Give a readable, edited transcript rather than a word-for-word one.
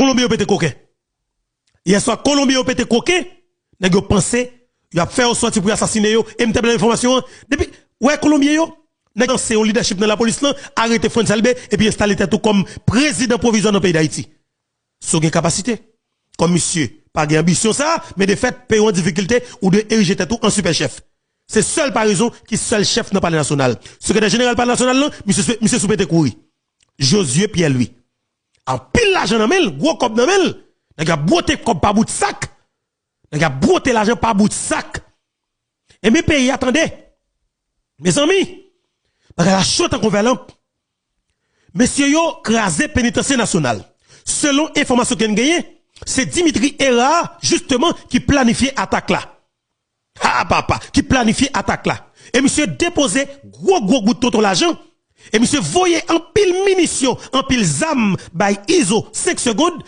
Colombie a pété coquin. Hier soir, Colombie a pété coquin. Nèg yo pensé, yo a fait un sorti pour assassiner yo, et m'table l'information. Depuis, ouais, Colombien yo, nèg c'est un leadership dans la police là, arrêter France Albert, et puis installer tout comme président provisoire dans le pays d'Haïti. Sous une capacité. Comme monsieur, pas d'ambition ça, mais de fait, payer en difficulté ou de ériger tout en super chef. C'est seul par raison qui seul chef dans le palais national. Secrétaire général palais national là, monsieur soupete couri. Josué Pierre lui. En pile l'argent dans mel, gros cop dans mel. Nèg a boté comme pas bout de sac. Nèg a boté l'argent pas bout de sac. Et mes pays attendez. Mes amis, parce que la chute en convalampe. Monsieur yo crasé pénitentiaire national. Selon information qu'on gagne, c'est Dimitri Hera justement qui planifiait attaque là. Ah papa, qui planifiait attaque là. Et monsieur déposé gros bout de ton l'argent. Et monsieur voyait en pile munitions, en pile zam by ISO 5 secondes.